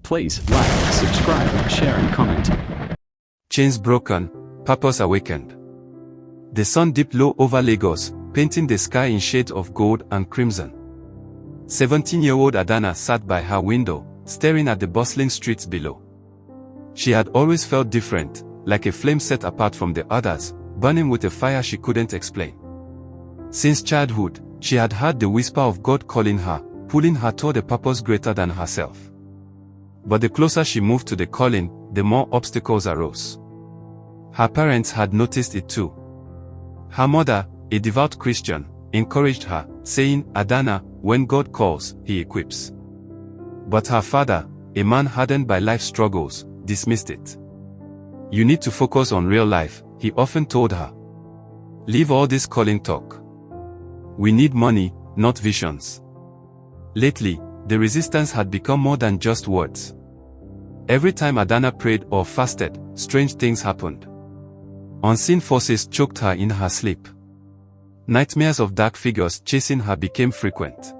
Please like, subscribe, share and comment. Chains broken, purpose awakened. The sun dipped low over Lagos, painting the sky in shades of gold and crimson. 17-year-old Adanna sat by her window, staring at the bustling streets below. She had always felt different, like a flame set apart from the others, burning with a fire she couldn't explain. Since childhood, she had heard the whisper of God calling her, pulling her toward a purpose greater than herself. But the closer she moved to the calling, the more obstacles arose. Her parents had noticed it too. Her mother, a devout Christian, encouraged her, saying, "Adanna, when God calls, He equips." But her father, a man hardened by life struggles, dismissed it. "You need to focus on real life," he often told her. "Leave all this calling talk. We need money, not visions." Lately, the resistance had become more than just words. Every time Adanna prayed or fasted, strange things happened. Unseen forces choked her in her sleep. Nightmares of dark figures chasing her became frequent.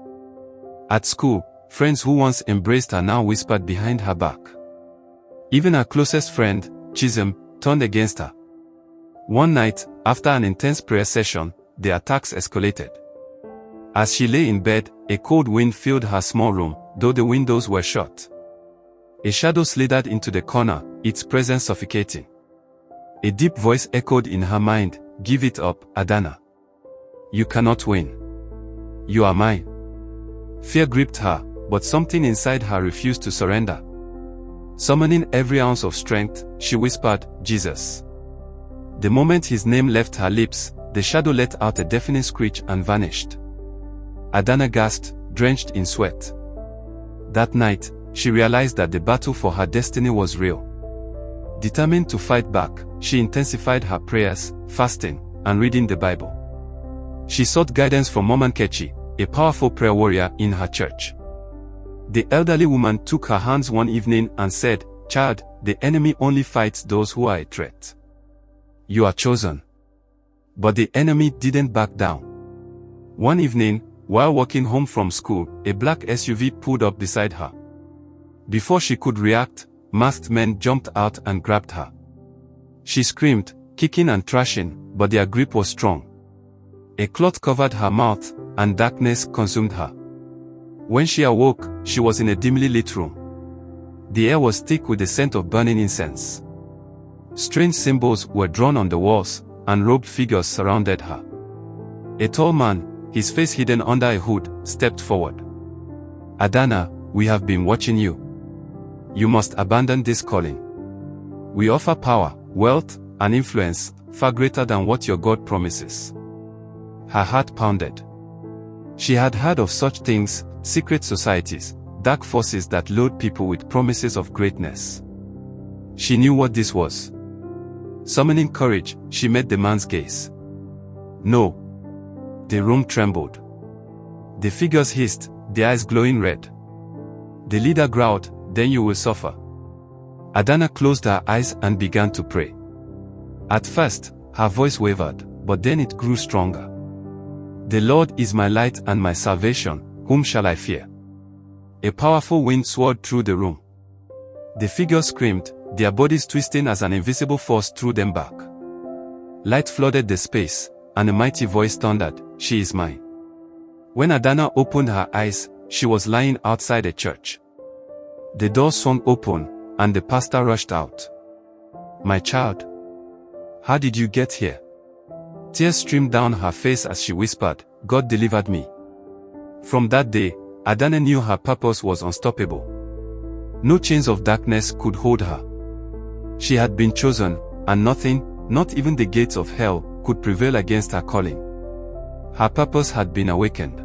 At school, friends who once embraced her now whispered behind her back. Even her closest friend, Chisholm, turned against her. One night, after an intense prayer session, the attacks escalated. As she lay in bed, a cold wind filled her small room, though the windows were shut. A shadow slithered into the corner, its presence suffocating. A deep voice echoed in her mind, "Give it up, Adanna. You cannot win. You are mine." Fear gripped her, but something inside her refused to surrender. Summoning every ounce of strength, she whispered, "Jesus." The moment his name left her lips, the shadow let out a deafening screech and vanished. Adanna gasped, drenched in sweat. That night, she realized that the battle for her destiny was real. Determined to fight back, she intensified her prayers, fasting, and reading the Bible. She sought guidance from Mama Nkechi, a powerful prayer warrior in her church. The elderly woman took her hands one evening and said, "Child, the enemy only fights those who are a threat. You are chosen." But the enemy didn't back down. One evening, while walking home from school, a black SUV pulled up beside her. Before she could react, masked men jumped out and grabbed her. She screamed, kicking and thrashing, but their grip was strong. A cloth covered her mouth, and darkness consumed her. When she awoke, she was in a dimly lit room. The air was thick with the scent of burning incense. Strange symbols were drawn on the walls, and robed figures surrounded her. A tall man, his face hidden under a hood, stepped forward. "Adanna, we have been watching you. You must abandon this calling. We offer power, wealth, and influence, far greater than what your God promises." Her heart pounded. She had heard of such things, secret societies, dark forces that lured people with promises of greatness. She knew what this was. Summoning courage, she met the man's gaze. "No." The room trembled. The figures hissed, their eyes glowing red. The leader growled, "Then you will suffer." Adanna closed her eyes and began to pray. At first, her voice wavered, but then it grew stronger. "The Lord is my light and my salvation, whom shall I fear?" A powerful wind swirled through the room. The figures screamed, their bodies twisting as an invisible force threw them back. Light flooded the space, and a mighty voice thundered, "She is mine." When Adanna opened her eyes, she was lying outside a church. The door swung open, and the pastor rushed out. "My child, how did you get here?" Tears streamed down her face as she whispered, "God delivered me." From that day, Adanna knew her purpose was unstoppable. No chains of darkness could hold her. She had been chosen, and nothing, not even the gates of hell, could prevail against her calling. Her purpose had been awakened.